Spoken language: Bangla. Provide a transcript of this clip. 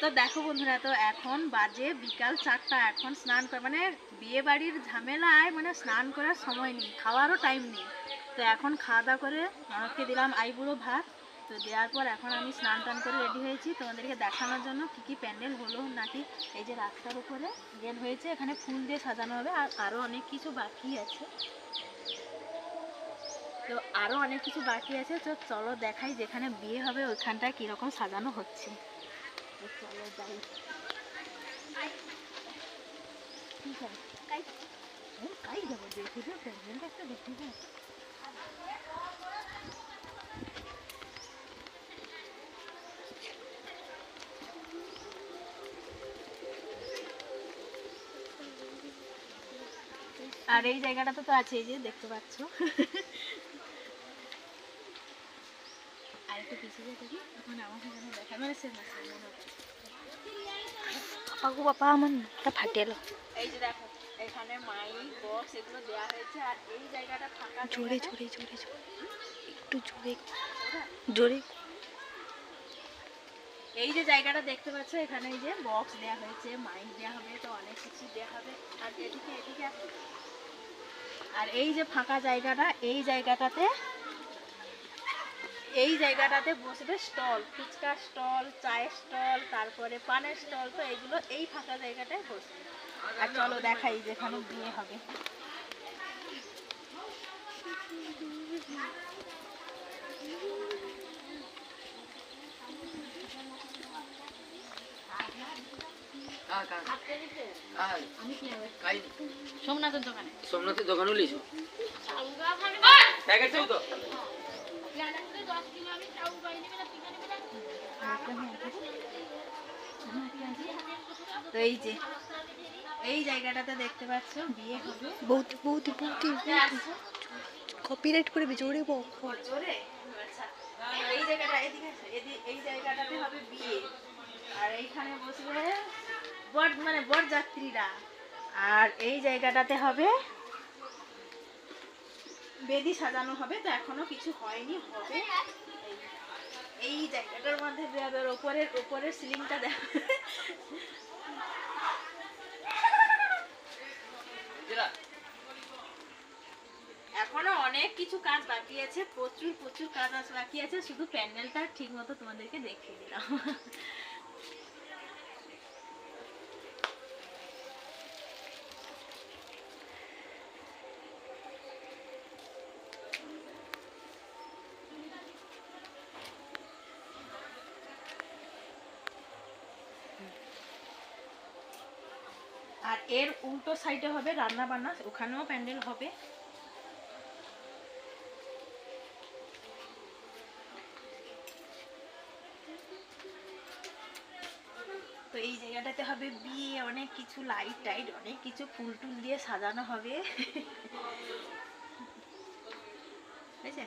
তো দেখো বন্ধুরা, তো এখন বাজে বিকাল 4টা। এখন স্নান করে মানে বিয়ে বাড়ির ঝামেলায় মানে স্নান করার সময় নেই, খাওয়ারও টাইম নেই। তো এখন খাওয়া দাওয়া করে ননদকে দিলাম আইবুড়ো ভাত। তো দেওয়ার পর এখন আমি স্নান টান করে রেডি হয়েছি তোমাদেরকে দেখানোর জন্য কী কী প্যান্ডেল হলো নাকি। এই যে রাস্তার উপরে গেট হয়েছে, এখানে ফুল দিয়ে সাজানো হবে। আর আরও অনেক কিছু বাকি আছে, তো আরও অনেক কিছু বাকি আছে। তো চলো দেখাই যেখানে বিয়ে হবে ওইখানটায় কীরকম সাজানো হচ্ছে। তো চলো যাই। ঠিক আছে, কাই যাবো, দেখে দিও প্যান্ডেলটা একটা দেখে যাও। আর এই জায়গাটাতে তো আছে, এই যে দেখতে পাচ্ছ। আর একটু পিছিয়ে যেতে কি এখন আমাকে যেন দেখা মানে সে না বাপা বাপা আমার নাকটা ফাটে এলো। এই যে দেখো এখানে মাইক বক্স এগুলো দেওয়া হয়েছে। আর এই জায়গাটা ফাঁকা, জোরে জোরে জোরে জোরে একটু জোরে জোরে। এই যে জায়গাটা দেখতে পাচ্ছ, এখানে এই যে বক্স দেওয়া হয়েছে, মাইক দেওয়া হবে, তো অনেক কিছু দেওয়া হবে। আর এদিকে এদিকে আর এই যে ফাঁকা জায়গাটা, এই জায়গাটাতে বসবে স্টল, ফুচকা স্টল, চায়ের স্টল, তারপরে পানের স্টল। তো এইগুলো এই ফাঁকা জায়গাটায় বসবে। আর চলো দেখাই যেখানে বিয়ে হবে। সোমনাথের দোকানে, সোমনাথের দোকানে লিছো তো এই যে এই জায়গাটাতে দেখতে পাচ্ছ বিয়ে হবে। বৌদি বৌদি বৌদি কপিরাইট করবে, জোরে বল জোরে। আচ্ছা, এই জায়গাটা এদিকে এই জায়গাটাতে হবে বিয়ে। আর এইখানে বসবে বর মানে বরযাত্রীরা। আর এই জায়গাটাতে হবে বেদি সাজানো হবে। তো এখনো কিছু হয়নি, হবে। এই জায়গাটার মধ্যে উপরের সিলিংটা দেখা এখনো অনেক কিছু কাজ বাকি আছে, প্রচুর প্রচুর কাজ বাকি আছে। শুধু প্যান্ডেলটা ঠিক মতো তোমাদেরকে দেখিয়ে দিলাম। আর এর উল্টো সাইডে হবে রান্না বান্না, ওখানেও প্যান্ডেল হবে। তো এই জায়গাটাতে হবে বিয়ে, অনেক কিছু লাইট টাইট, অনেক কিছু ফুল টুল দিয়ে সাজানো হবে। বুঝেছে?